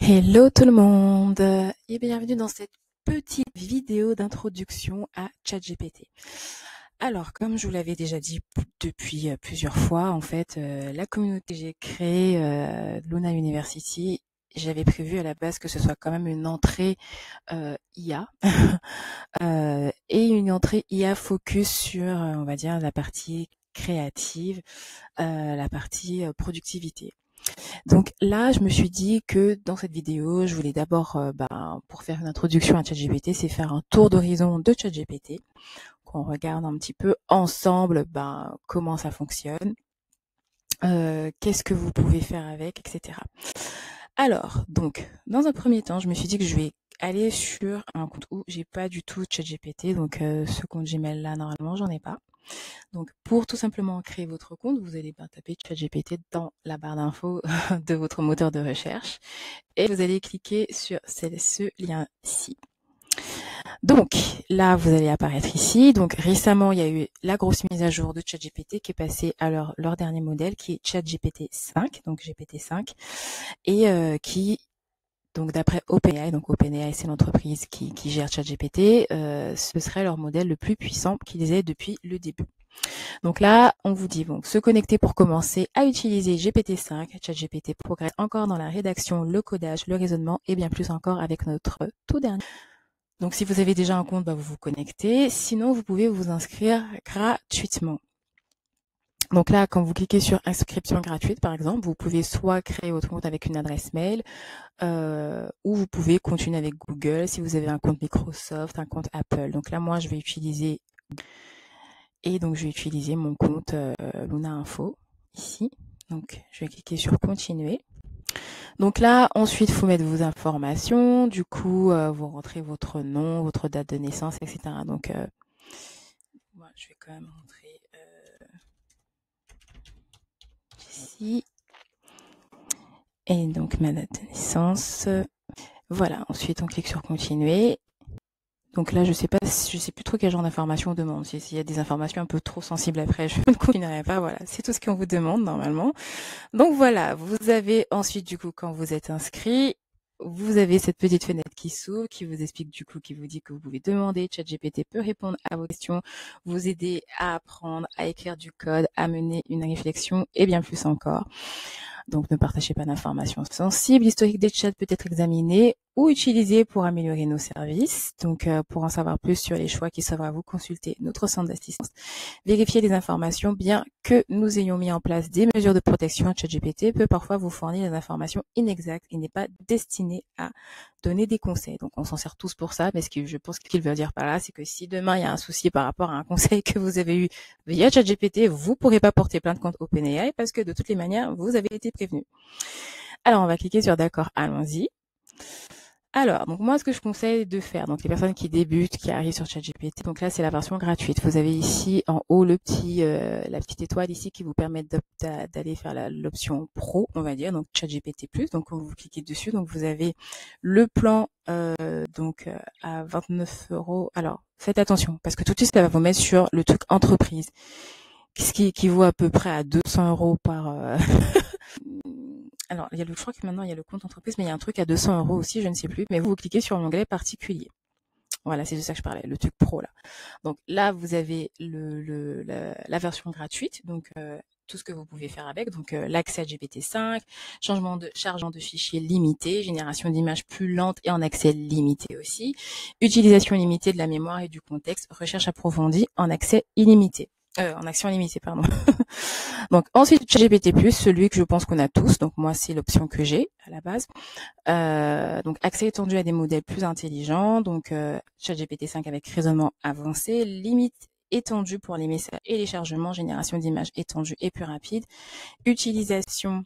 Hello tout le monde et bienvenue dans cette petite vidéo d'introduction à ChatGPT. Alors, comme je vous l'avais déjà dit depuis plusieurs fois, en fait, la communauté que j'ai créée, Luna University, j'avais prévu à la base que ce soit quand même une entrée IA et une entrée IA focus sur, on va dire, la partie créative, la partie productivité. Donc là, je me suis dit que dans cette vidéo, je voulais d'abord, pour faire une introduction à ChatGPT, c'est faire un tour d'horizon de ChatGPT, qu'on regarde un petit peu ensemble, comment ça fonctionne, qu'est-ce que vous pouvez faire avec, etc. Alors, donc, dans un premier temps, je me suis dit que je vais aller sur un compte où j'ai pas du tout ChatGPT, donc ce compte Gmail là, normalement, j'en ai pas. Donc, pour tout simplement créer votre compte, vous allez taper ChatGPT dans la barre d'infos de votre moteur de recherche et vous allez cliquer sur ce lien-ci. Donc, là, vous allez apparaître ici. Donc, récemment, il y a eu la grosse mise à jour de ChatGPT qui est passée à leur dernier modèle qui est ChatGPT 5, donc GPT-5, et qui donc d'après OpenAI, donc OpenAI c'est l'entreprise qui gère ChatGPT, ce serait leur modèle le plus puissant qu'ils aient depuis le début. Donc là, on vous dit donc se connecter pour commencer à utiliser GPT-5. ChatGPT progresse encore dans la rédaction, le codage, le raisonnement et bien plus encore avec notre tout dernier. Donc si vous avez déjà un compte, vous vous connectez. Sinon, vous pouvez vous inscrire gratuitement. Donc là, quand vous cliquez sur inscription gratuite, par exemple, vous pouvez soit créer votre compte avec une adresse mail, ou vous pouvez continuer avec Google si vous avez un compte Microsoft, un compte Apple. Donc là, moi, je vais utiliser mon compte Luna Info ici. Donc, je vais cliquer sur continuer. Donc là, ensuite, il faut mettre vos informations. Du coup, vous rentrez votre nom, votre date de naissance, etc. Donc, moi, je vais quand même rentrer ici. Et donc, ma date de naissance. Voilà. Ensuite, on clique sur continuer. Donc là, je sais plus trop quel genre d'informations on demande. S'il y a des informations un peu trop sensibles après, je ne continuerai pas. Voilà, c'est tout ce qu'on vous demande normalement. Donc voilà, vous avez ensuite du coup quand vous êtes inscrit, vous avez cette petite fenêtre qui s'ouvre, qui vous explique du coup, qui vous dit que vous pouvez demander. ChatGPT peut répondre à vos questions, vous aider à apprendre, à écrire du code, à mener une réflexion et bien plus encore. Donc, ne partagez pas d'informations sensibles. L'historique des chats peut être examiné ou utilisé pour améliorer nos services. Donc, pour en savoir plus sur les choix qui s'offrent à vous, consultez notre centre d'assistance. Vérifiez les informations. Bien que nous ayons mis en place des mesures de protection, ChatGPT peut parfois vous fournir des informations inexactes et n'est pas destiné à donner des conseils. Donc, on s'en sert tous pour ça, mais je pense qu'il veut dire par là, c'est que si demain il y a un souci par rapport à un conseil que vous avez eu via ChatGPT, vous pourrez pas porter plainte contre OpenAI parce que de toutes les manières, vous avez été prévenu. Alors, on va cliquer sur d'accord, allons-y. Alors, donc moi, ce que je conseille de faire, donc les personnes qui débutent, qui arrivent sur ChatGPT, donc là, c'est la version gratuite. Vous avez ici en haut la petite étoile ici qui vous permet d'aller faire l'option pro, on va dire, donc ChatGPT+. Donc, quand vous cliquez dessus, donc vous avez le plan à 29 €. Alors, faites attention parce que tout de suite, ça va vous mettre sur le truc entreprise, ce qui équivaut à peu près à 200 € par alors, je crois que maintenant il y a le compte entreprise, mais il y a un truc à 200 € aussi, je ne sais plus. Mais vous cliquez sur l'onglet particulier. Voilà, c'est de ça que je parlais, le truc pro là. Donc là, vous avez la version gratuite, donc tout ce que vous pouvez faire avec, donc l'accès à GPT-5, chargement de fichiers limité, génération d'images plus lente et en accès limité aussi, utilisation limitée de la mémoire et du contexte, recherche approfondie en accès illimité. En action limitée, pardon. Donc ensuite, ChatGPT+, celui que je pense qu'on a tous. Donc moi, c'est l'option que j'ai à la base. Donc accès étendu à des modèles plus intelligents. Donc ChatGPT 5 avec raisonnement avancé, limite étendue pour les messages et les chargements, génération d'images étendue et plus rapide, utilisation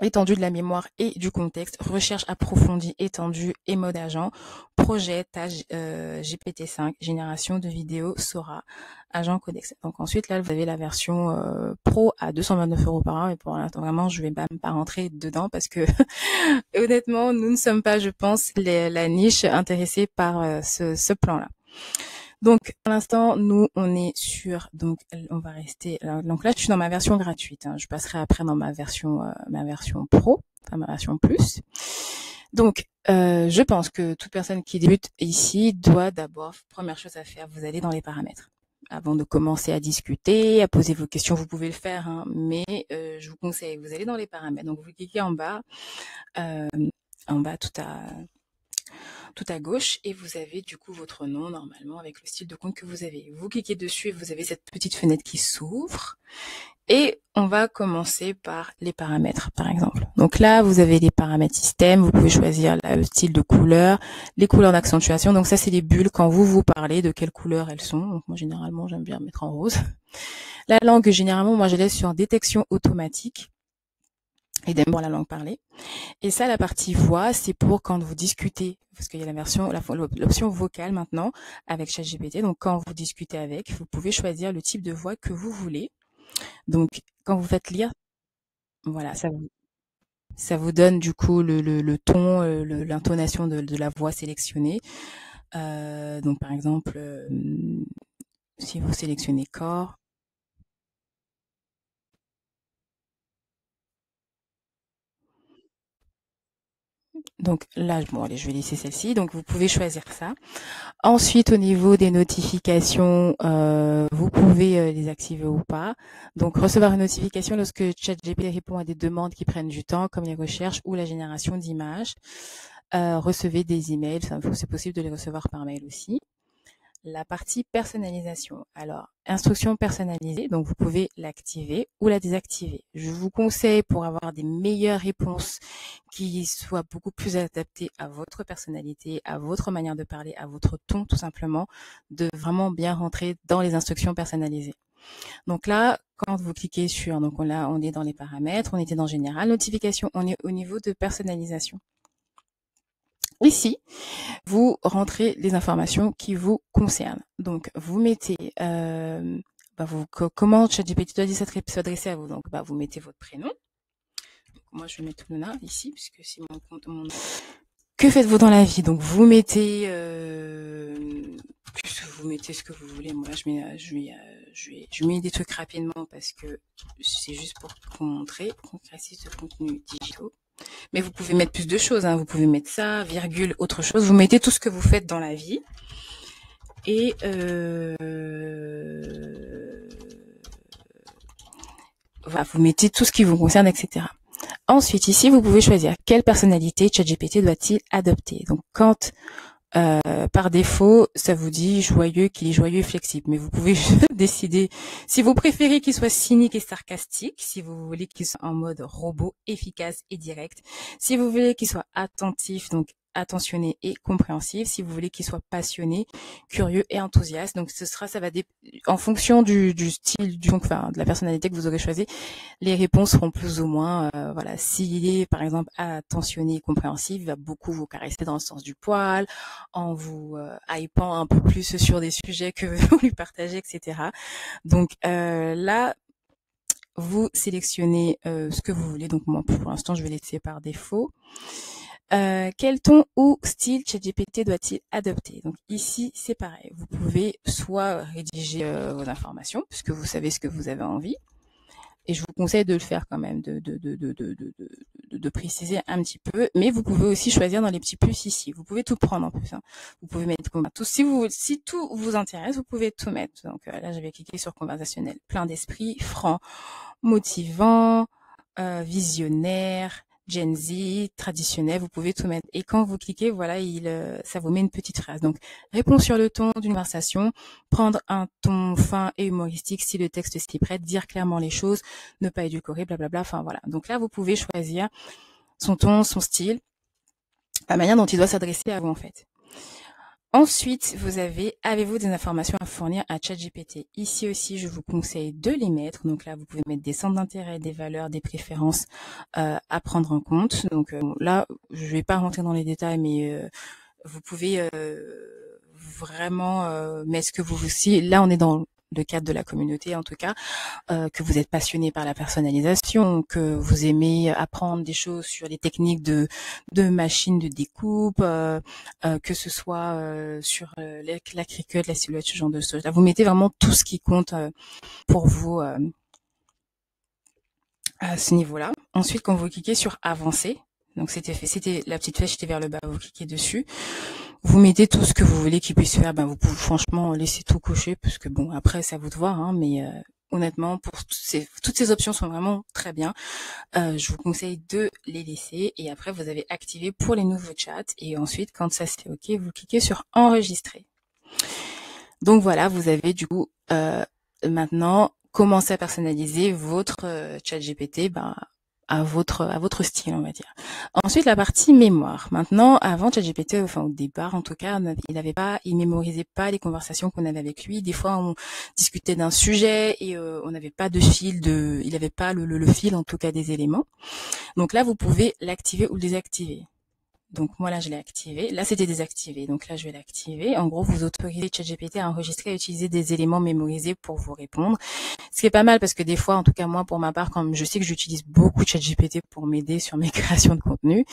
étendue de la mémoire et du contexte, recherche approfondie, étendue et mode agent, projet, tâche GPT-5, génération de vidéos, Sora, agent codex. Donc ensuite, là, vous avez la version pro à 229 € par an, et pour l'instant, vraiment, je vais pas rentrer dedans parce que honnêtement, nous ne sommes pas, je pense, la niche intéressée par ce plan-là. Donc, pour l'instant, nous, on est sur, donc, on va rester, donc là, je suis dans ma version gratuite, hein. Je passerai après dans ma version pro, enfin, ma version plus. Donc, je pense que toute personne qui débute ici doit d'abord, première chose à faire, vous allez dans les paramètres. Avant de commencer à discuter, à poser vos questions, vous pouvez le faire, hein, mais je vous conseille, vous allez dans les paramètres. Donc, vous cliquez euh, en bas tout à gauche, et vous avez du coup votre nom normalement avec le style de compte que vous avez. Vous cliquez dessus et vous avez cette petite fenêtre qui s'ouvre. Et on va commencer par les paramètres, par exemple. Donc là, vous avez les paramètres système. Vous pouvez choisir le style de couleur, les couleurs d'accentuation. Donc ça, c'est les bulles quand vous parlez de quelle couleur elles sont. Donc moi, généralement, j'aime bien mettre en rose. La langue, généralement, moi, je laisse sur détection automatique. Et d'abord la langue parlée. Et ça, la partie voix, c'est pour quand vous discutez, parce qu'il y a l'option vocale maintenant avec ChatGPT. Donc quand vous discutez avec, vous pouvez choisir le type de voix que vous voulez. Donc quand vous faites lire, voilà, ça vous donne du coup le ton, l'intonation de la voix sélectionnée. Donc par exemple, si vous sélectionnez corps, donc là, bon allez, je vais laisser celle-ci. Donc vous pouvez choisir ça. Ensuite, au niveau des notifications, vous pouvez les activer ou pas. Donc, recevoir une notification lorsque ChatGPT répond à des demandes qui prennent du temps, comme les recherches ou la génération d'images. Recevez des emails, c'est possible de les recevoir par mail aussi. La partie personnalisation. Alors, instruction personnalisée, donc vous pouvez l'activer ou la désactiver. Je vous conseille, pour avoir des meilleures réponses qui soient beaucoup plus adaptées à votre personnalité, à votre manière de parler, à votre ton tout simplement, de vraiment bien rentrer dans les instructions personnalisées. Donc là, quand vous cliquez sur, donc on est dans les paramètres, on était dans général, notification, on est au niveau de personnalisation. Ici, vous rentrez les informations qui vous concernent. Donc, vous mettez comment ChatGPT doit s'adresser à vous. Donc, vous mettez votre prénom. Donc, moi, je vais mettre Luna ici, puisque c'est mon compte. Que faites-vous dans la vie? Donc, vous mettez ce que vous voulez. Moi, je mets des trucs rapidement parce que c'est juste pour vous montrer. Progressiste de contenu digitaux. Mais vous pouvez mettre plus de choses, hein. Vous pouvez mettre ça, virgule, autre chose. Vous mettez tout ce que vous faites dans la vie. Et voilà, vous mettez tout ce qui vous concerne, etc. Ensuite, ici, vous pouvez choisir quelle personnalité ChatGPT doit-il adopter. Donc, quand par défaut, ça vous dit joyeux, qu'il est joyeux et flexible. Mais vous pouvez décider si vous préférez qu'il soit cynique et sarcastique, si vous voulez qu'il soit en mode robot, efficace et direct, si vous voulez qu'il soit attentif, donc attentionné et compréhensif, si vous voulez qu'il soit passionné, curieux et enthousiaste. Donc ça va en fonction du style, de la personnalité que vous aurez choisi, les réponses seront plus ou moins, voilà. S'il est, par exemple, attentionné et compréhensif, il va beaucoup vous caresser dans le sens du poil, en vous hypant un peu plus sur des sujets que vous lui partagez, etc. Donc là, vous sélectionnez ce que vous voulez. Donc moi, pour l'instant, je vais laisser par défaut. Quel ton ou style ChatGPT doit-il adopter? Donc ici, c'est pareil. Vous pouvez soit rédiger vos informations, puisque vous savez ce que vous avez envie. Et je vous conseille de le faire quand même, de préciser un petit peu. Mais vous pouvez aussi choisir dans les petits plus ici. Vous pouvez tout prendre en plus, hein. Vous pouvez mettre tout. Si tout vous intéresse, vous pouvez tout mettre. Donc là, je vais cliquer sur conversationnel, plein d'esprit, franc, motivant, visionnaire, Gen Z, traditionnel, vous pouvez tout mettre. Et quand vous cliquez, voilà, ça vous met une petite phrase. Donc, réponds sur le ton d'une conversation, prendre un ton fin et humoristique si le texte s'y prête, dire clairement les choses, ne pas édulcorer, blablabla. Enfin, voilà. Donc là, vous pouvez choisir son ton, son style, la manière dont il doit s'adresser à vous, en fait. Ensuite, avez-vous des informations à fournir à ChatGPT? Ici aussi, je vous conseille de les mettre. Donc là, vous pouvez mettre des centres d'intérêt, des valeurs, des préférences à prendre en compte. Donc là, je vais pas rentrer dans les détails, mais vous pouvez vraiment mettre ce que vous aussi. Là, on est dans le cadre de la communauté, en tout cas, que vous êtes passionné par la personnalisation, que vous aimez apprendre des choses sur les techniques de machines de découpe, que ce soit sur la cricut, la silhouette, ce genre de choses. Là, vous mettez vraiment tout ce qui compte pour vous à ce niveau-là. Ensuite, quand vous cliquez sur avancer, Donc c'était la petite flèche était vers le bas, vous cliquez dessus. Vous mettez tout ce que vous voulez qu'il puisse faire. Vous pouvez franchement laisser tout cocher parce que bon, après c'est à vous de voir, hein, mais honnêtement, pour toutes ces options sont vraiment très bien. Je vous conseille de les laisser et après vous avez activé pour les nouveaux chats et ensuite quand ça se fait OK, vous cliquez sur enregistrer. Donc voilà, vous avez du coup maintenant commencé à personnaliser votre chat GPT à votre style, on va dire. Ensuite, la partie mémoire. Maintenant, avant ChatGPT, enfin au départ, en tout cas, il mémorisait pas les conversations qu'on avait avec lui. Des fois, on discutait d'un sujet et on n'avait pas de fil il n'avait pas le fil en tout cas des éléments. Donc là, vous pouvez l'activer ou le désactiver. Donc moi là je l'ai activé. Là c'était désactivé. Donc là je vais l'activer. En gros vous autorisez ChatGPT à enregistrer et à utiliser des éléments mémorisés pour vous répondre. Ce qui est pas mal parce que des fois, en tout cas moi pour ma part, quand je sais que j'utilise beaucoup ChatGPT pour m'aider sur mes créations de contenu,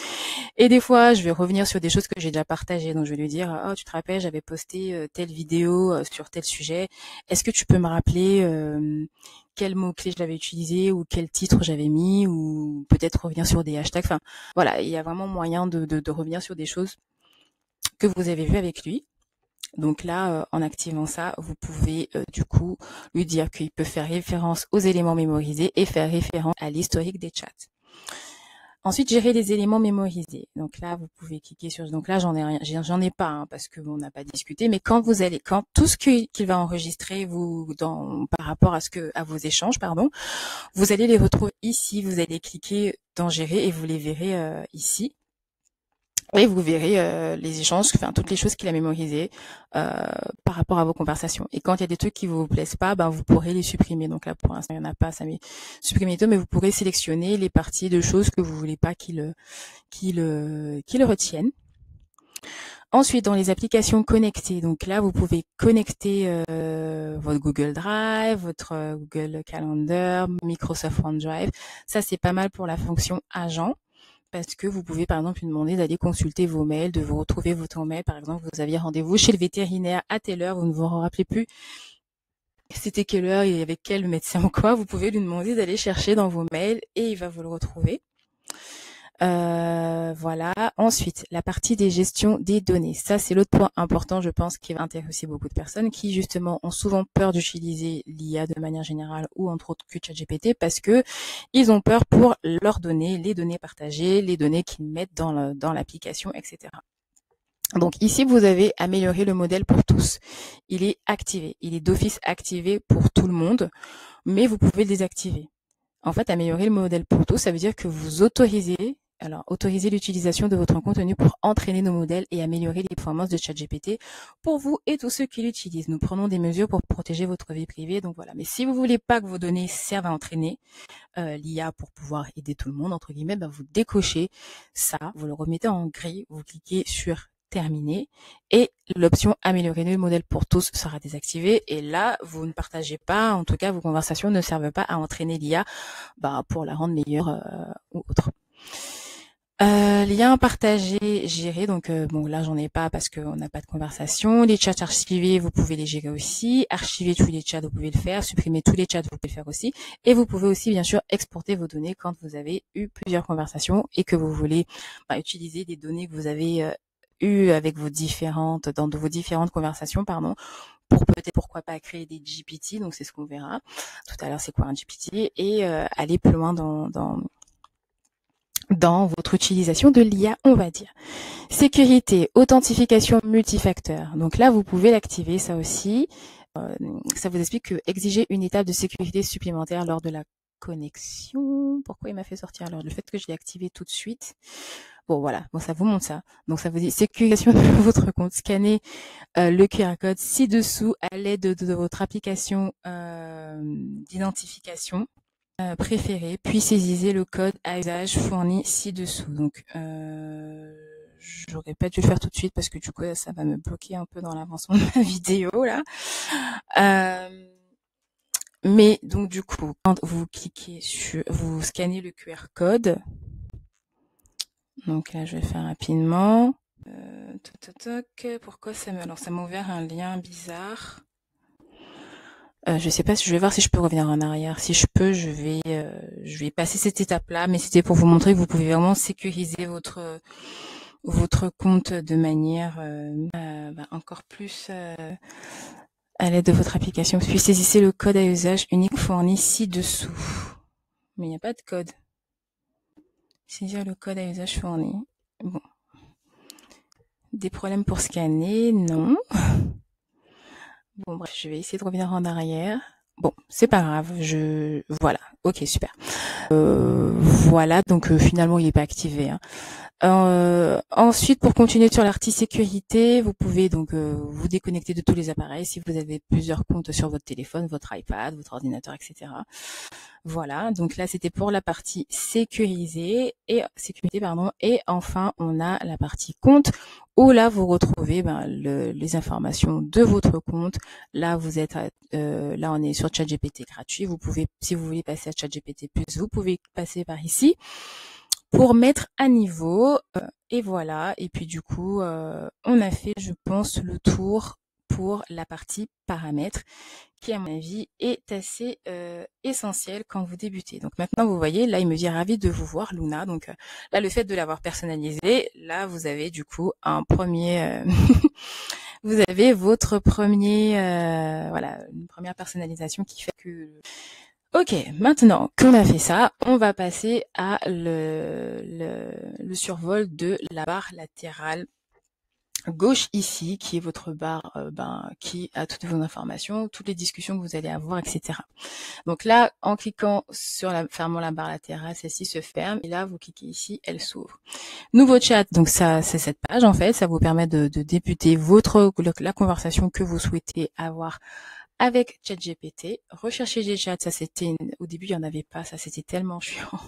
et des fois je vais revenir sur des choses que j'ai déjà partagées. Donc je vais lui dire oh tu te rappelles j'avais posté telle vidéo sur tel sujet. Est-ce que tu peux me rappeler quel mot-clé je l'avais utilisé ou quel titre j'avais mis ou peut-être revenir sur des hashtags. Enfin voilà, il y a vraiment moyen de revenir sur des choses que vous avez vues avec lui. Donc là, en activant ça, vous pouvez du coup lui dire qu'il peut faire référence aux éléments mémorisés et faire référence à l'historique des chats. Ensuite, gérer les éléments mémorisés. Donc là, vous pouvez cliquer sur. Donc là, j'en ai pas hein, parce que on n'a pas discuté. Mais quand tout ce qu'il va enregistrer par rapport à vos échanges, vous allez les retrouver ici. Vous allez cliquer dans gérer et vous les verrez ici. Et vous verrez les échanges, enfin toutes les choses qu'il a mémorisées par rapport à vos conversations. Et quand il y a des trucs qui vous plaisent pas, vous pourrez les supprimer. Donc là, pour l'instant, il n'y en a pas, ça m'est supprimé tout, mais vous pourrez sélectionner les parties de choses que vous voulez pas qu'il retienne. Ensuite, dans les applications connectées, donc là, vous pouvez connecter votre Google Drive, votre Google Calendar, Microsoft OneDrive. Ça, c'est pas mal pour la fonction agent. Parce que vous pouvez par exemple lui demander d'aller consulter vos mails, de vous retrouver votre mail. Par exemple, vous aviez rendez-vous chez le vétérinaire à telle heure, vous ne vous rappelez plus c'était quelle heure et avec quel médecin ou quoi. Vous pouvez lui demander d'aller chercher dans vos mails et il va vous le retrouver. Voilà. Ensuite, la partie des gestions des données. Ça, c'est l'autre point important, je pense, qui va intéresser beaucoup de personnes qui, justement, ont souvent peur d'utiliser l'IA de manière générale ou entre autres que ChatGPT parce que ils ont peur pour leurs données, les données partagées, les données qu'ils mettent dans l'application, etc. Donc ici, vous avez amélioré le modèle pour tous. Il est activé. Il est d'office activé pour tout le monde, mais vous pouvez le désactiver. En fait, améliorer le modèle pour tous, ça veut dire que vous autorisez l'utilisation de votre contenu pour entraîner nos modèles et améliorer les performances de ChatGPT pour vous et tous ceux qui l'utilisent. Nous prenons des mesures pour protéger votre vie privée. Donc voilà. Mais si vous voulez pas que vos données servent à entraîner l'IA pour pouvoir aider tout le monde, entre guillemets, vous décochez ça, vous le remettez en gris, vous cliquez sur terminé et l'option améliorer le modèle pour tous sera désactivée et là vous ne partagez pas, en tout cas vos conversations ne servent pas à entraîner l'IA pour la rendre meilleure ou autre. Liens partagés, gérés, donc bon là j'en ai pas parce qu'on n'a pas de conversation. Les chats archivés, vous pouvez les gérer aussi. Archiver tous les chats, vous pouvez le faire. Supprimer tous les chats, vous pouvez le faire aussi. Et vous pouvez aussi bien sûr exporter vos données quand vous avez eu plusieurs conversations et que vous voulez utiliser des données que vous avez eues avec vos différentes conversations, pour peut-être pourquoi pas créer des GPT. Donc c'est ce qu'on verra tout à l'heure. C'est quoi un GPT et aller plus loin dans votre utilisation de l'IA, on va dire. Sécurité, authentification multifacteur. Donc là, vous pouvez l'activer, ça aussi. Ça vous explique que exiger une étape de sécurité supplémentaire lors de la connexion. Pourquoi il m'a fait sortir alors le fait que je l'ai activé tout de suite. Bon, voilà. Bon, ça vous montre ça. Donc, ça vous dit sécurisation de votre compte. Scannez le QR code ci-dessous à l'aide de votre application d'identification préféré, puis saisissez le code à usage fourni ci-dessous. Donc, j'aurais pas dû le faire tout de suite parce que du coup, ça va me bloquer un peu dans l'avancement de ma vidéo là. Mais donc du coup, quand vous vous scannez le QR code. Donc là, je vais faire rapidement. Pourquoi ça m'a ouvert un lien bizarre. Je sais pas si je vais voir si je peux revenir en arrière. Si je peux, je vais passer cette étape-là, mais c'était pour vous montrer que vous pouvez vraiment sécuriser votre compte de manière encore plus à l'aide de votre application. Puis saisissez le code à usage unique fourni ci-dessous. Mais il n'y a pas de code. Saisir le code à usage fourni. Bon. Des problèmes pour scanner? Non. Bon, bref, je vais essayer de revenir en arrière. Bon, c'est pas grave, voilà. Ok, super. Voilà, donc finalement, il n'est pas activé, hein. Ensuite, pour continuer sur l'article sécurité, vous pouvez donc vous déconnecter de tous les appareils si vous avez plusieurs comptes sur votre téléphone, votre iPad, votre ordinateur, etc. Voilà, donc là c'était pour la partie sécurité, pardon. Et enfin, on a la partie compte où là vous retrouvez les informations de votre compte. Là vous êtes là on est sur ChatGPT gratuit. Vous pouvez, si vous voulez passer à ChatGPT+, vous pouvez passer par ici pour mettre à niveau. Et voilà, et puis du coup on a fait, je pense, le tour pour la partie paramètres, qui à mon avis est assez essentiel quand vous débutez. Donc maintenant vous voyez, là il me dit ravi de vous voir Luna. Donc là le fait de l'avoir personnalisé, là vous avez du coup un premier vous avez votre premier voilà, une première personnalisation qui fait que ok, maintenant qu'on a fait ça, on va passer à le survol de la barre latérale gauche ici, qui est votre barre qui a toutes vos informations, toutes les discussions que vous allez avoir, etc. Donc là, en cliquant sur fermant la barre latérale, celle-ci se ferme, et là, vous cliquez ici, elle s'ouvre. Nouveau chat, donc ça, c'est cette page, en fait, ça vous permet de débuter la conversation que vous souhaitez avoir avec ChatGPT. Rechercher des chats, ça c'était, au début, il n'y en avait pas, ça c'était tellement chiant.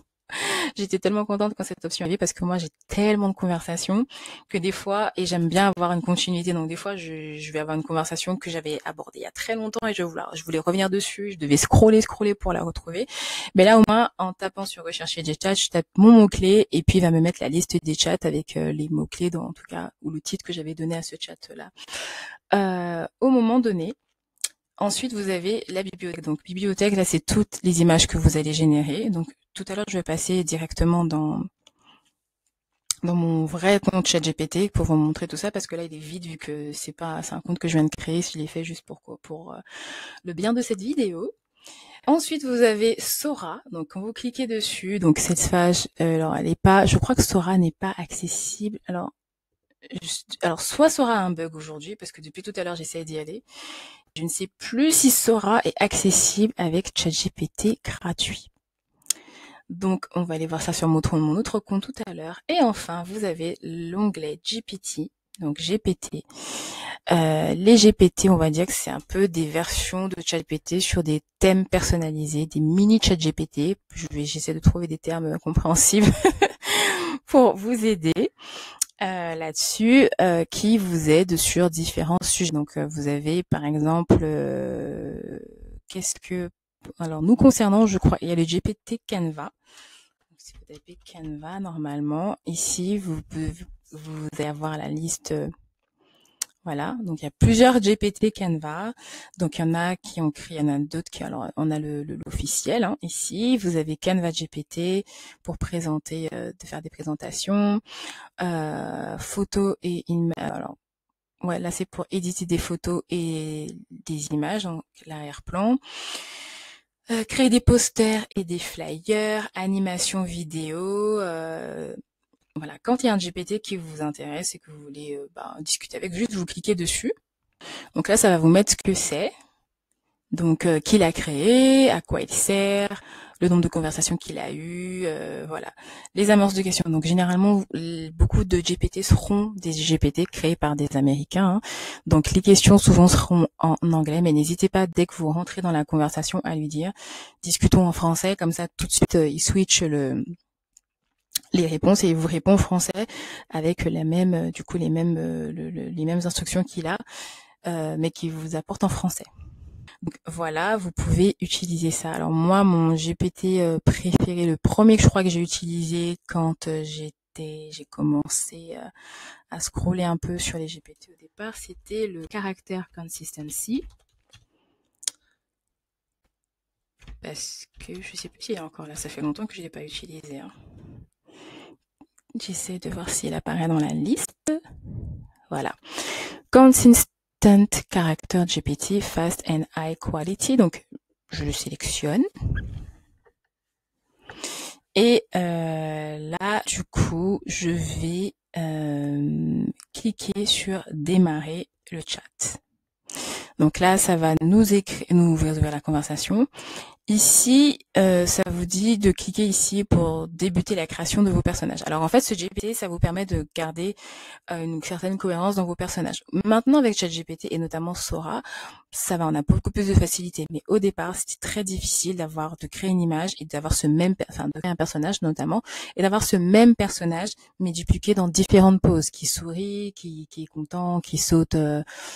J'étais tellement contente quand cette option arrivait parce que moi j'ai tellement de conversations que des fois, et j'aime bien avoir une continuité, donc des fois je vais avoir une conversation que j'avais abordée il y a très longtemps et je voulais revenir dessus, je devais scroller pour la retrouver. Mais là au moins en tapant sur rechercher des chats, je tape mon mot-clé et puis il va me mettre la liste des chats avec les mots-clés en tout cas, ou le titre que j'avais donné à ce chat-là. Au moment donné, ensuite, vous avez la bibliothèque. Donc, bibliothèque, là, c'est toutes les images que vous allez générer. Donc, tout à l'heure, je vais passer directement dans mon vrai compte ChatGPT pour vous montrer tout ça parce que là, il est vide vu que c'est un compte que je viens de créer. Je l'ai fait juste pour le bien de cette vidéo. Ensuite, vous avez Sora. Donc, quand vous cliquez dessus, donc cette page, alors elle est pas, je crois que Sora n'est pas accessible. Alors, soit Sora a un bug aujourd'hui parce que depuis tout à l'heure, j'essaie d'y aller. Je ne sais plus si Sora est accessible avec ChatGPT gratuit. Donc, on va aller voir ça sur mon autre compte tout à l'heure. Et enfin, vous avez l'onglet GPT, donc GPT. Les GPT, on va dire que c'est un peu des versions de ChatGPT sur des thèmes personnalisés, des mini ChatGPT. J'essaie de trouver des termes compréhensibles pour vous aider. Là-dessus, qui vous aide sur différents sujets. Donc, vous avez par exemple, alors nous concernant, je crois, il y a le GPT Canva. Donc, si vous tapez Canva, normalement, ici, vous allez avoir la liste. Voilà, donc il y a plusieurs GPT Canva. Donc il y en a qui ont créé, il y en a d'autres qui, alors on a l'officiel hein, ici. Vous avez Canva GPT pour présenter, de faire des présentations, photos et alors ouais là c'est pour éditer des photos et des images, donc l'arrière-plan. Créer des posters et des flyers, animation vidéo. Voilà, quand il y a un GPT qui vous intéresse et que vous voulez discuter avec, juste vous cliquez dessus. Donc là, ça va vous mettre ce que c'est. Donc, qui l'a créé, à quoi il sert, le nombre de conversations qu'il a eu, voilà. Les amorces de questions. Donc, généralement, beaucoup de GPT seront des GPT créés par des Américains. Hein. Donc, les questions souvent seront en anglais, mais n'hésitez pas, dès que vous rentrez dans la conversation, à lui dire « discutons en français », comme ça, tout de suite, il switch les réponses et il vous répond en français avec la même, du coup, les mêmes instructions qu'il a, mais qui vous apporte en français. Donc voilà, vous pouvez utiliser ça. Alors moi, mon GPT préféré, le premier que je crois que j'ai utilisé quand j'ai commencé à scroller un peu sur les GPT au départ, c'était le Character Consistency. parce que je sais plus s'il est encore là. Ça fait longtemps que je l'ai pas utilisé. Hein. J'essaie de voir s'il apparaît dans la liste. Voilà. Consistent Character GPT Fast and High Quality. Donc, je le sélectionne. Et là, du coup, je vais cliquer sur démarrer le chat. Donc là, ça va nous ouvrir la conversation. Ici, ça vous dit de cliquer ici pour débuter la création de vos personnages. Alors en fait, ce GPT, ça vous permet de garder une certaine cohérence dans vos personnages. Maintenant, avec ChatGPT et notamment Sora, ça va, on a beaucoup plus de facilité. Mais au départ, c'était très difficile de créer une image et d'avoir de créer un personnage notamment, et d'avoir ce même personnage, mais dupliqué dans différentes poses, qui sourit, qui est content, qui saute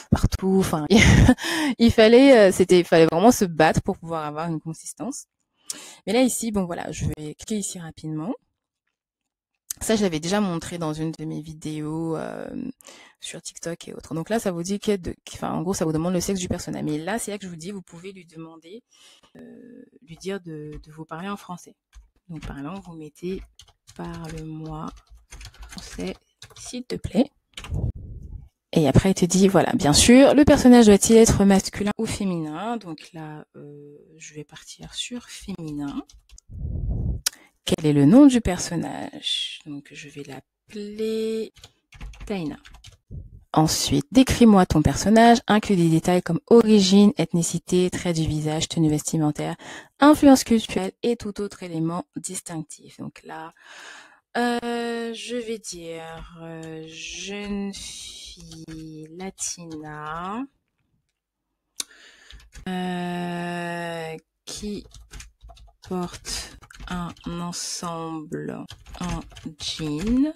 partout. Enfin, il fallait vraiment se battre pour pouvoir avoir une consistance. Mais là ici, bon voilà, je vais cliquer ici rapidement. Ça, je l'avais déjà montré dans une de mes vidéos sur TikTok et autres. Donc là, ça vous dit en gros, ça vous demande le sexe du personnage. Mais là, c'est là que je vous dis, vous pouvez lui demander, lui dire de vous parler en français. Donc par exemple, vous mettez « Parle-moi français, s'il te plaît ». Et après, il te dit, voilà, bien sûr, le personnage doit-il être masculin ou féminin? Donc là, je vais partir sur féminin. Quel est le nom du personnage? Donc, je vais l'appeler Taina. Ensuite, décris-moi ton personnage, inclus des détails comme origine, ethnicité, traits du visage, tenue vestimentaire, influence culturelle et tout autre élément distinctif. Donc là, je vais dire jeune fille latina qui porte un ensemble en jean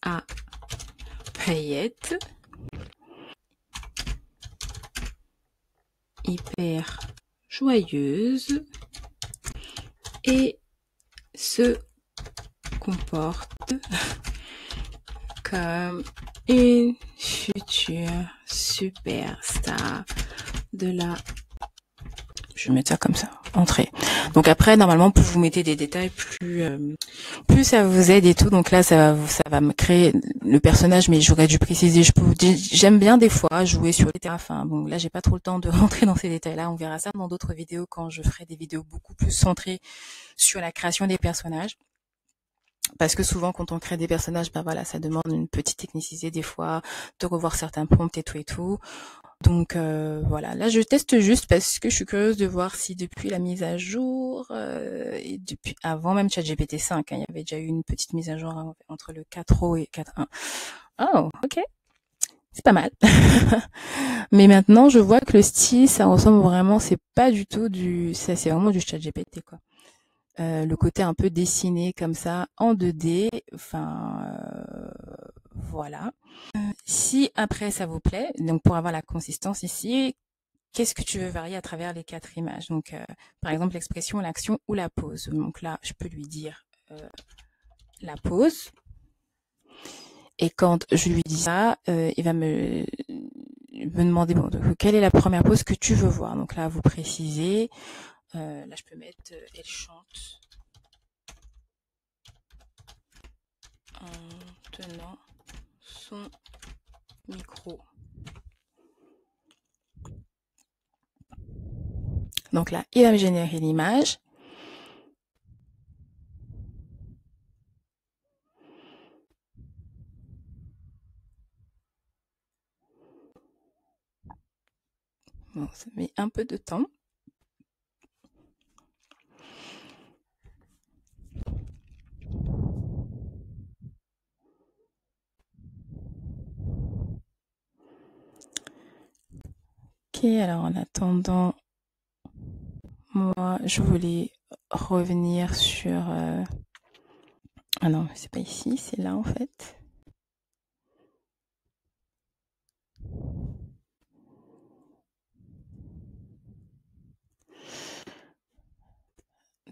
à paillettes, hyper joyeuse et se comporte comme une future superstar de la... Je vais mettre ça comme ça, entrée. Donc après, normalement, plus vous mettez des détails, plus ça vous aide et tout. Donc là, ça va me créer le personnage, mais j'aurais dû préciser. J'aime bien des fois jouer sur les terrains. Enfin, bon, là, j'ai pas trop le temps de rentrer dans ces détails-là. On verra ça dans d'autres vidéos quand je ferai des vidéos beaucoup plus centrées sur la création des personnages. Parce que souvent, quand on crée des personnages, ben voilà, ça demande une petite technicité des fois, de revoir certains prompts et tout et tout. Donc voilà, là je teste juste parce que je suis curieuse de voir si depuis la mise à jour, et depuis avant même ChatGPT 5, hein, il y avait déjà eu une petite mise à jour entre le 4.0 et 4.1. Oh, ok, c'est pas mal. Mais maintenant, je vois que le style, ça ressemble vraiment, c'est pas du tout c'est vraiment du ChatGPT quoi. Le côté un peu dessiné comme ça en 2D, enfin voilà. Si après ça vous plaît, donc pour avoir la consistance ici, qu'est-ce que tu veux varier à travers les 4 images? Donc par exemple l'expression, l'action ou la pose. Donc là, je peux lui dire la pose. Et quand je lui dis ça, il va me demander bon, quelle est la première pose que tu veux voir. Donc là, vous précisez. Là, je peux mettre elle chante en tenant son micro. Donc là, il va me générer l'image. Bon, ça met un peu de temps. Ok, alors en attendant, moi, je voulais revenir sur... Ah non, c'est pas ici, c'est là en fait.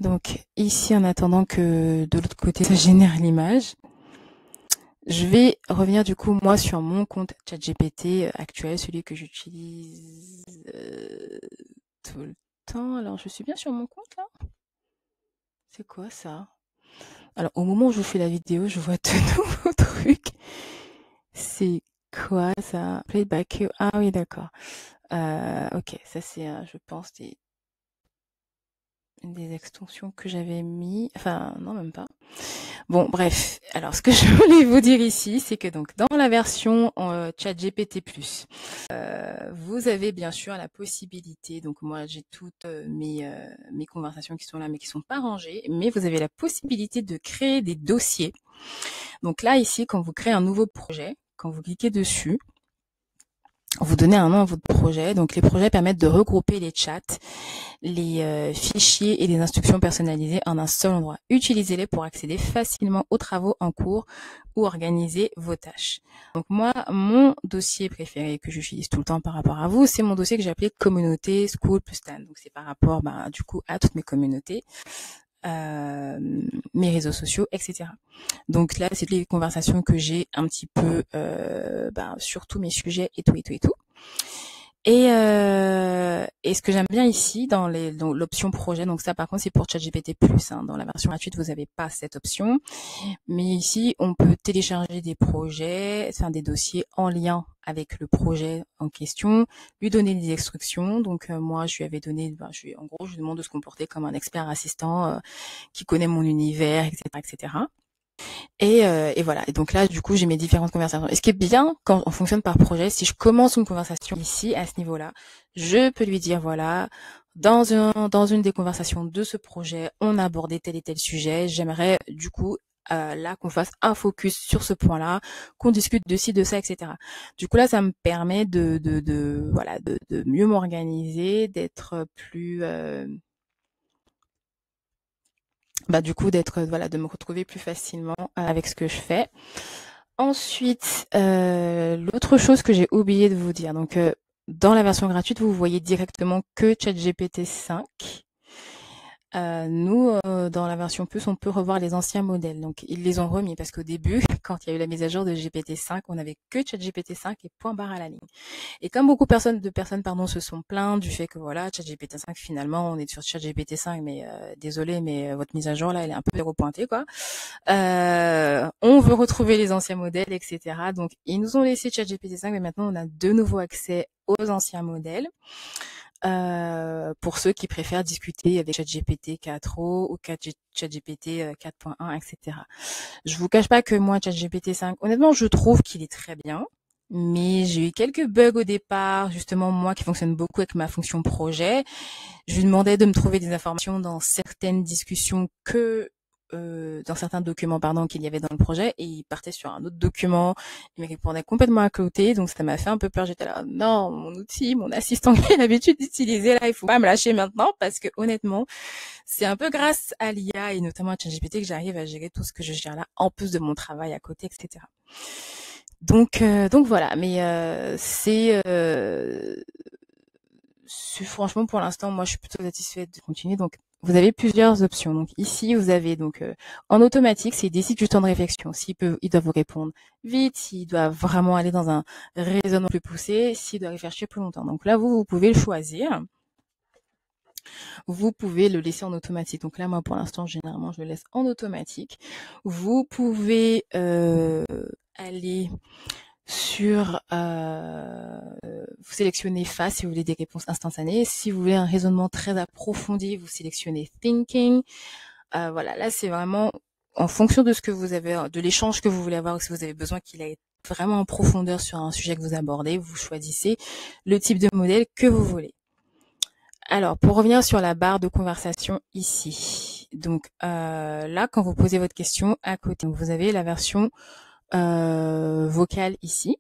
Donc ici, en attendant que de l'autre côté, ça génère l'image, je vais revenir du coup, moi, sur mon compte ChatGPT actuel, celui que j'utilise tout le Attends, alors je suis bien sur mon compte là? C'est quoi ça? Alors au moment où je fais la vidéo, je vois de nouveaux trucs. C'est quoi ça? Playback. Ah oui, d'accord. Ok, ça c'est, je pense, des extensions que j'avais mis. Enfin, non, même pas. Bon, bref. Alors, ce que je voulais vous dire ici, c'est que donc dans la version ChatGPT+, vous avez bien sûr la possibilité. Donc moi, j'ai toutes mes conversations qui sont là, mais qui sont pas rangées. Mais vous avez la possibilité de créer des dossiers. Donc là, ici, quand vous créez un nouveau projet, quand vous cliquez dessus, vous donnez un nom à votre projet. Donc les projets permettent de regrouper les chats, les fichiers et les instructions personnalisées en un seul endroit. Utilisez-les pour accéder facilement aux travaux en cours ou organiser vos tâches. Donc moi, mon dossier préféré que j'utilise tout le temps par rapport à vous, c'est mon dossier que j'ai appelé communauté School plus Stan. Donc c'est par rapport du coup à toutes mes communautés, mes réseaux sociaux, etc. Donc là, c'est les conversations que j'ai un petit peu sur tous mes sujets et tout et tout et tout. Et ce que j'aime bien ici dans l'option projet, donc ça par contre c'est pour ChatGPT+, hein, dans la version gratuite vous n'avez pas cette option, mais ici on peut télécharger des projets, enfin des dossiers en lien avec le projet en question, lui donner des instructions. Donc moi je lui avais donné, en gros je lui demande de se comporter comme un expert assistant qui connaît mon univers, etc., etc. Et voilà. Et donc là, du coup, j'ai mes différentes conversations. Et ce qui est bien quand on fonctionne par projet, si je commence une conversation ici, à ce niveau-là, je peux lui dire, voilà, dans une des conversations de ce projet, on a abordé tel et tel sujet. J'aimerais, du coup, là, qu'on fasse un focus sur ce point-là, qu'on discute de ci, de ça, etc. Du coup, là, ça me permet de mieux m'organiser, d'être plus, de me retrouver plus facilement avec ce que je fais. Ensuite, l'autre chose que j'ai oublié de vous dire, donc dans la version gratuite, vous voyez directement que ChatGPT 5. Nous, dans la version plus, on peut revoir les anciens modèles. Donc, ils les ont remis parce qu'au début, quand il y a eu la mise à jour de GPT-5, on n'avait que ChatGPT 5 et point barre à la ligne. Et comme beaucoup de personnes se sont plaintes du fait que voilà, ChatGPT 5, finalement, on est sur ChatGPT 5, mais désolé, mais votre mise à jour là, elle est un peu zéro pointée, quoi. On veut retrouver les anciens modèles, etc. Donc, ils nous ont laissé ChatGPT 5, mais maintenant, on a de nouveau accès aux anciens modèles. Pour ceux qui préfèrent discuter avec ChatGPT 4o ou ChatGPT 4.1, etc. Je vous cache pas que moi, ChatGPT 5, honnêtement, je trouve qu'il est très bien. Mais j'ai eu quelques bugs au départ, justement moi qui fonctionne beaucoup avec ma fonction projet. Je lui demandais de me trouver des informations dans certaines discussions dans certains documents qu'il y avait dans le projet, et il partait sur un autre document, il me répondait complètement à côté, donc ça m'a fait un peu peur. J'étais là, non, mon outil, mon assistant que j'ai l'habitude d'utiliser là, il faut pas me lâcher maintenant, parce que honnêtement, c'est un peu grâce à l'IA et notamment à ChatGPT que j'arrive à gérer tout ce que je gère là, en plus de mon travail à côté, etc. Donc voilà, mais franchement pour l'instant, moi je suis plutôt satisfaite de continuer. Donc vous avez plusieurs options. Donc ici vous avez en automatique, c'est il décide du temps de réflexion. Il doit vous répondre vite, s'il doit vraiment aller dans un raisonnement plus poussé, s'il doit réfléchir plus longtemps. Donc là vous pouvez le choisir. Vous pouvez le laisser en automatique. Donc là, moi, pour l'instant, généralement, je le laisse en automatique. Vous pouvez aller sur vous sélectionnez face si vous voulez des réponses instantanées. Si vous voulez un raisonnement très approfondi, vous sélectionnez thinking. Voilà, là, c'est vraiment en fonction de ce que vous avez, de l'échange que vous voulez avoir, ou si vous avez besoin qu'il aille vraiment en profondeur sur un sujet que vous abordez, vous choisissez le type de modèle que vous voulez. Alors, pour revenir sur la barre de conversation ici, donc là, quand vous posez votre question, à côté, vous avez la version vocale ici.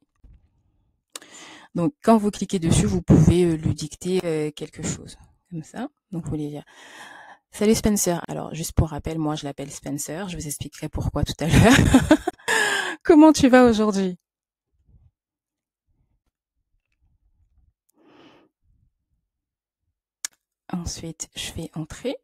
Donc, quand vous cliquez dessus, vous pouvez lui dicter quelque chose, comme ça. Donc, vous voulez dire « Salut Spencer ». Alors, juste pour rappel, moi, je l'appelle Spencer. Je vous expliquerai pourquoi tout à l'heure. Comment tu vas aujourd'hui ? Ensuite, je fais « Entrer ».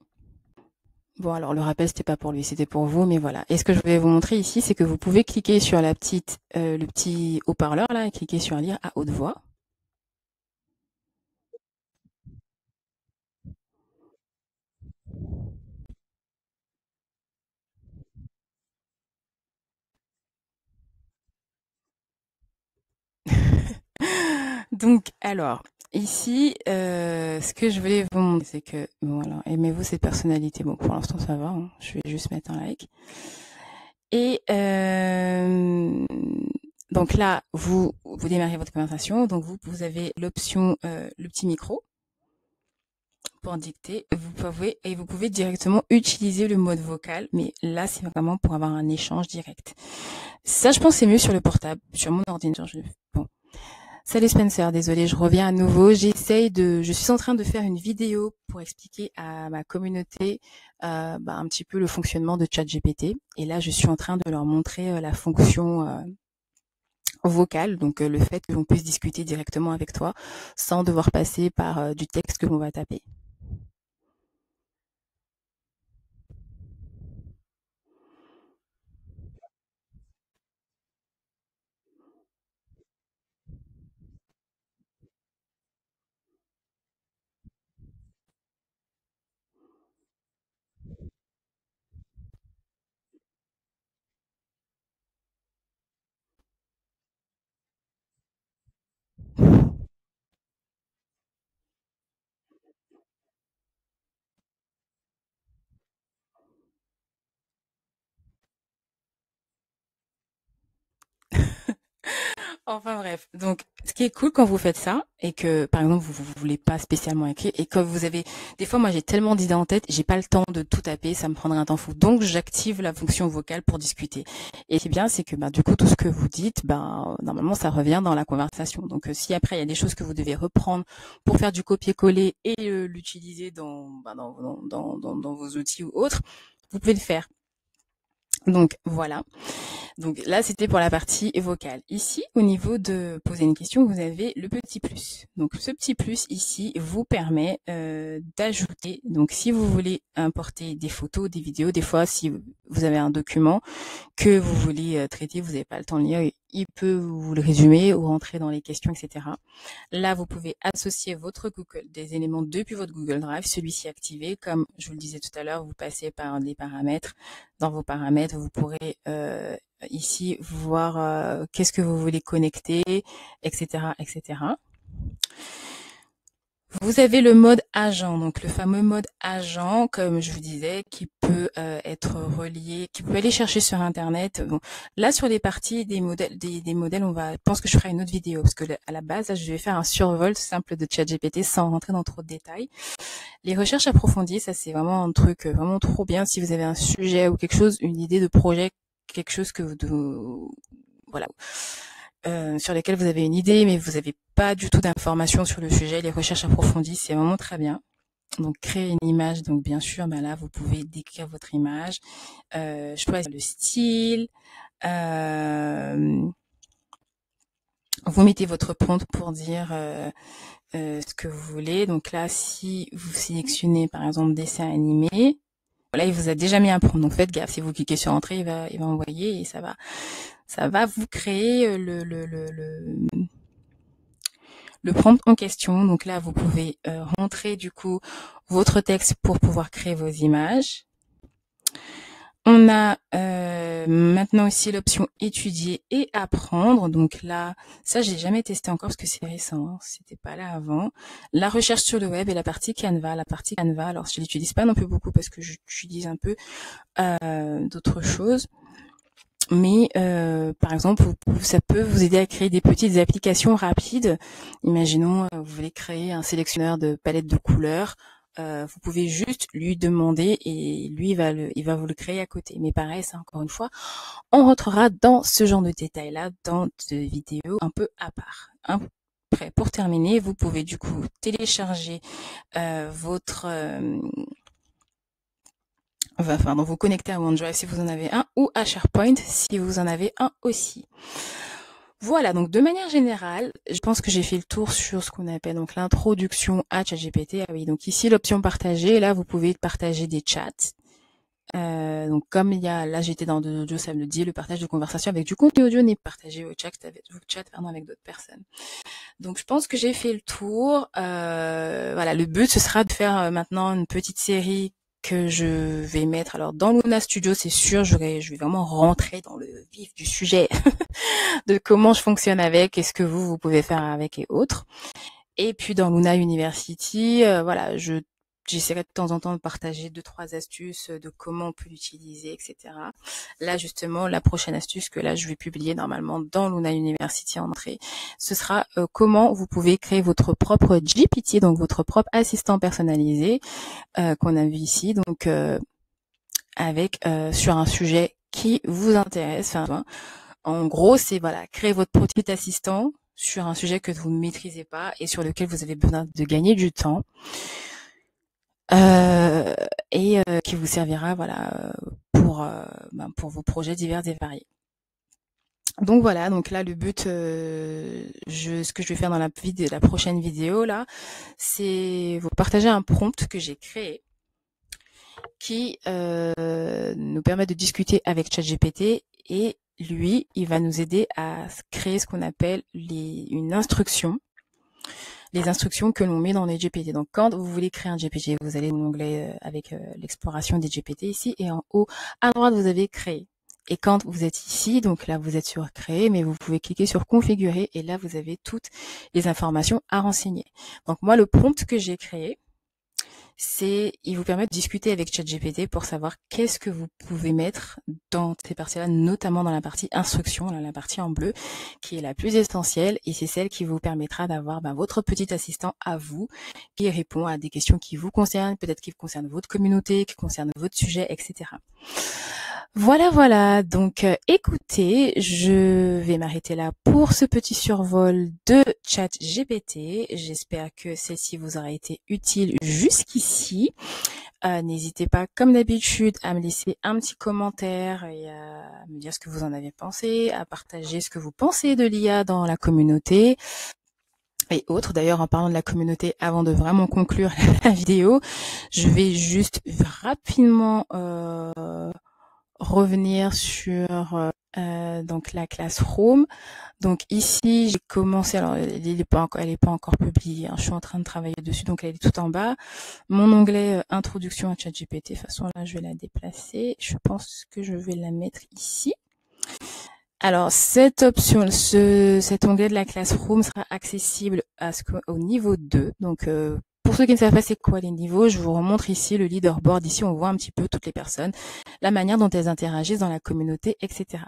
Bon, alors le rappel, c'était pas pour lui, c'était pour vous, mais voilà. Et ce que je vais vous montrer ici, c'est que vous pouvez cliquer sur le petit haut-parleur là, et cliquer sur lire à haute voix. Donc, alors, ici, ce que je voulais vous montrer, c'est que, voilà, aimez-vous cette personnalité? Bon, pour l'instant, ça va, hein. Je vais juste mettre un like. Et donc là, vous démarrez votre conversation. Donc vous avez l'option le petit micro pour dicter. Vous pouvez directement utiliser le mode vocal, mais là c'est vraiment pour avoir un échange direct. Ça, je pense, c'est mieux sur le portable, sur mon ordinateur. Bon. Salut Spencer, désolé, je reviens à nouveau. Je suis en train de faire une vidéo pour expliquer à ma communauté un petit peu le fonctionnement de ChatGPT. Et là, je suis en train de leur montrer la fonction vocale, donc le fait que l'on puisse discuter directement avec toi sans devoir passer par du texte que l'on va taper. Enfin bref, donc ce qui est cool quand vous faites ça et que par exemple vous voulez pas spécialement écrire et que vous avez des fois moi j'ai tellement d'idées en tête, j'ai pas le temps de tout taper, ça me prendrait un temps fou. Donc j'active la fonction vocale pour discuter. Et ce qui est bien c'est que du coup tout ce que vous dites normalement ça revient dans la conversation. Donc si après il y a des choses que vous devez reprendre pour faire du copier-coller et l'utiliser dans vos outils ou autres, vous pouvez le faire. Donc voilà. Donc là, c'était pour la partie vocale. Ici, au niveau de poser une question, vous avez le petit plus. Donc ce petit plus ici vous permet d'ajouter. Donc si vous voulez importer des photos, des vidéos, des fois si vous avez un document que vous voulez traiter, vous n'avez pas le temps de lire, il peut vous le résumer ou rentrer dans les questions, etc. Là, vous pouvez associer votre Google, des éléments depuis votre Google Drive, celui-ci activé. Comme je vous le disais tout à l'heure, vous passez par les paramètres. Dans vos paramètres, vous pourrez ici voir qu'est-ce que vous voulez connecter, etc., etc. Vous avez le mode agent, donc le fameux mode agent, comme je vous disais, qui peut être relié, qui peut aller chercher sur Internet. Bon, là, sur les parties des modèles, je pense que je ferai une autre vidéo, parce que à la base, là, je vais faire un survol simple de ChatGPT sans rentrer dans trop de détails. Les recherches approfondies, ça c'est vraiment un truc vraiment trop bien. Si vous avez un sujet ou quelque chose, une idée de projet, quelque chose que voilà. Sur lesquels vous avez une idée, mais vous n'avez pas du tout d'informations sur le sujet, les recherches approfondies, c'est vraiment très bien. Donc, créer une image, donc bien sûr, là, vous pouvez décrire votre image, choisir le style, vous mettez votre prompt pour dire ce que vous voulez. Donc là, si vous sélectionnez, par exemple, dessin animé, là, il vous a déjà mis un prompt. Donc, faites gaffe. Si vous cliquez sur entrée, il va envoyer et ça va vous créer le prompt en question. Donc là, vous pouvez rentrer du coup votre texte pour pouvoir créer vos images. On a maintenant aussi l'option étudier et apprendre. Donc là, ça j'ai jamais testé encore parce que c'est récent, hein, c'était pas là avant. La recherche sur le web et la partie Canva. Alors je l'utilise pas non plus beaucoup parce que j'utilise un peu d'autres choses. Mais par exemple, ça peut vous aider à créer des petites applications rapides. Imaginons, vous voulez créer un sélectionneur de palettes de couleurs. Vous pouvez juste lui demander et lui il va vous le créer à côté. Mais pareil, ça encore une fois, on rentrera dans ce genre de détails-là dans des vidéos un peu à part. Après, pour terminer, vous pouvez du coup télécharger votre donc vous connectez à OneDrive si vous en avez un ou à SharePoint si vous en avez un aussi. Voilà, donc de manière générale, je pense que j'ai fait le tour sur ce qu'on appelle donc l'introduction à ChatGPT. Ah oui, donc ici l'option partager, là vous pouvez partager des chats. Donc comme là j'étais dans de l'audio, ça me dit le partage de conversation avec du contenu audio n'est partagé au chat avec d'autres personnes. Donc je pense que j'ai fait le tour. Voilà, le but ce sera de faire maintenant une petite série que je vais mettre. Alors dans Luna Studio, c'est sûr, je vais vraiment rentrer dans le vif du sujet de comment je fonctionne avec et ce que vous pouvez faire avec et autres. Et puis dans Luna University, voilà, j'essaierai de temps en temps de partager 2-3 astuces de comment on peut l'utiliser, etc. Là, justement, la prochaine astuce que là, je vais publier normalement dans Luna University en entrée, ce sera comment vous pouvez créer votre propre GPT, donc votre propre assistant personnalisé qu'on a vu ici, donc avec sur un sujet qui vous intéresse. Enfin, en gros, c'est voilà, créer votre petit assistant sur un sujet que vous ne maîtrisez pas et sur lequel vous avez besoin de gagner du temps. Et qui vous servira voilà pour vos projets divers et variés. Donc voilà, donc là le but, ce que je vais faire dans la prochaine vidéo là, c'est vous partager un prompt que j'ai créé qui nous permet de discuter avec ChatGPT et lui, il va nous aider à créer ce qu'on appelle une instruction. Les instructions que l'on met dans les GPT. Donc, quand vous voulez créer un GPT, vous allez dans l'onglet avec l'exploration des GPT ici, et en haut à droite, vous avez créer. Et quand vous êtes ici, donc là, vous êtes sur créer, mais vous pouvez cliquer sur configurer, et là, vous avez toutes les informations à renseigner. Donc, moi, le prompt que j'ai créé, il vous permet de discuter avec ChatGPT pour savoir qu'est-ce que vous pouvez mettre dans ces parties-là, notamment dans la partie instruction, la partie en bleu, qui est la plus essentielle et c'est celle qui vous permettra d'avoir votre petit assistant à vous, qui répond à des questions qui vous concernent, peut-être qui concernent votre communauté, qui concernent votre sujet, etc. Voilà. Donc, écoutez, je vais m'arrêter là pour ce petit survol de ChatGPT. J'espère que celle-ci vous aura été utile jusqu'ici. N'hésitez pas, comme d'habitude, à me laisser un petit commentaire et à me dire ce que vous en avez pensé, à partager ce que vous pensez de l'IA dans la communauté et autres. D'ailleurs, en parlant de la communauté, avant de vraiment conclure la vidéo, je vais juste rapidement revenir sur donc la Classroom. Donc ici, j'ai commencé, alors elle est pas encore publiée, hein, je suis en train de travailler dessus, donc elle est tout en bas. Mon onglet introduction à ChatGPT, de toute façon là je vais la déplacer, je pense que je vais la mettre ici. Alors cette option, cet onglet de la Classroom sera accessible au niveau 2, donc pour ceux qui ne savent pas c'est quoi les niveaux, je vous remontre ici le leaderboard. Ici, on voit un petit peu toutes les personnes, la manière dont elles interagissent dans la communauté, etc.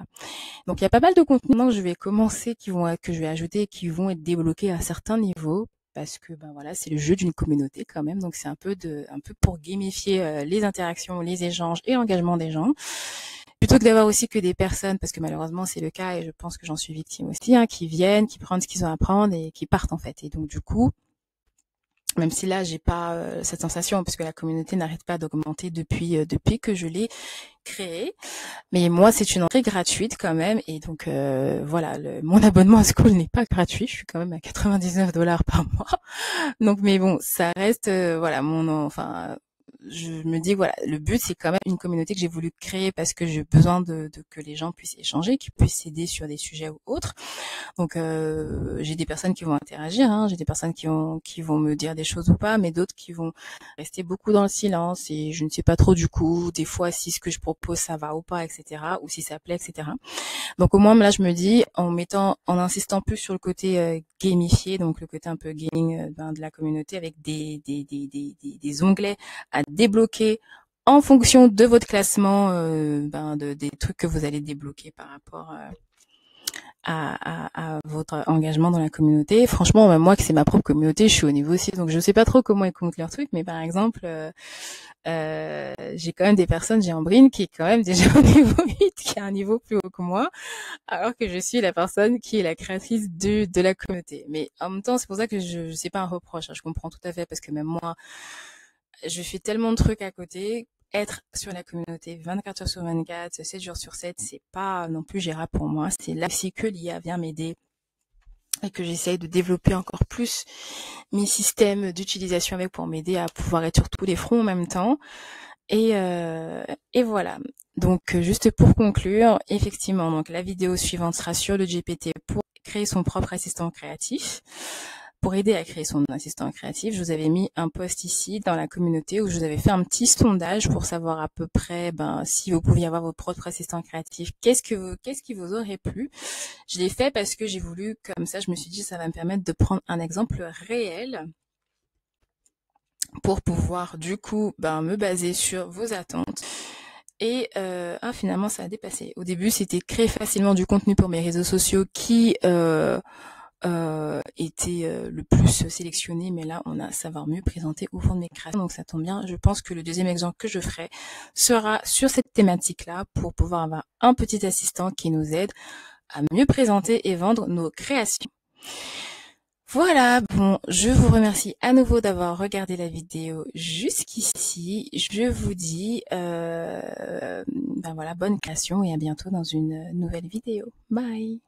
Donc, il y a pas mal de contenus que je vais commencer, que je vais ajouter, qui vont être débloqués à certains niveaux, parce que voilà, c'est le jeu d'une communauté quand même. Donc, c'est un peu pour gamifier les interactions, les échanges et l'engagement des gens. Plutôt que d'avoir aussi que des personnes, parce que malheureusement c'est le cas et je pense que j'en suis victime aussi, qui viennent, qui prennent ce qu'ils ont à prendre et qui partent en fait. Et donc du coup, même si là j'ai pas cette sensation parce que la communauté n'arrête pas d'augmenter depuis que je l'ai créée, mais moi c'est une entrée gratuite quand même et donc voilà, mon abonnement à Skool n'est pas gratuit, je suis quand même à 99 $ par mois, donc mais bon ça reste voilà je me dis voilà, le but c'est quand même une communauté que j'ai voulu créer parce que j'ai besoin de que les gens puissent échanger, qu'ils puissent s'aider sur des sujets ou autres. Donc j'ai des personnes qui vont interagir, j'ai des personnes qui vont me dire des choses ou pas, mais d'autres qui vont rester beaucoup dans le silence et je ne sais pas trop du coup des fois si ce que je propose ça va ou pas, etc. ou si ça plaît, etc. Donc au moins là je me dis en insistant plus sur le côté gamifié, donc le côté un peu gaming de la communauté avec des onglets à débloquer en fonction de votre classement, des trucs que vous allez débloquer par rapport à votre engagement dans la communauté. Franchement, même moi, que c'est ma propre communauté, je suis au niveau 6, donc je sais pas trop comment ils comptent leurs trucs, mais par exemple, j'ai quand même des personnes, j'ai Ambrine qui est quand même déjà au niveau 8, qui a un niveau plus haut que moi, alors que je suis la personne qui est la créatrice de la communauté. Mais en même temps, c'est pour ça que je sais pas un reproche, je comprends tout à fait, parce que même moi, je fais tellement de trucs à côté. Être sur la communauté 24 heures sur 24, 7 jours sur 7, c'est pas non plus gérable pour moi. C'est là aussi que l'IA vient m'aider et que j'essaye de développer encore plus mes systèmes d'utilisation avec pour m'aider à pouvoir être sur tous les fronts en même temps. Et voilà. Donc, juste pour conclure, effectivement, donc la vidéo suivante sera sur le GPT pour créer son propre assistant créatif. pour aider à créer son assistant créatif, je vous avais mis un post ici dans la communauté où je vous avais fait un petit sondage pour savoir à peu près si vous pouviez avoir votre propre assistant créatif, qu'est-ce qui vous aurait plu. Je l'ai fait parce que j'ai voulu, comme ça, je me suis dit ça va me permettre de prendre un exemple réel pour pouvoir du coup me baser sur vos attentes. Et finalement ça a dépassé. Au début c'était créer facilement du contenu pour mes réseaux sociaux qui était le plus sélectionné, mais là on a savoir mieux présenter au fond de mes créations, donc ça tombe bien. Je pense que le deuxième exemple que je ferai sera sur cette thématique là pour pouvoir avoir un petit assistant qui nous aide à mieux présenter et vendre nos créations. Voilà, bon, je vous remercie à nouveau d'avoir regardé la vidéo jusqu'ici. Je vous dis voilà, bonne création et à bientôt dans une nouvelle vidéo. Bye.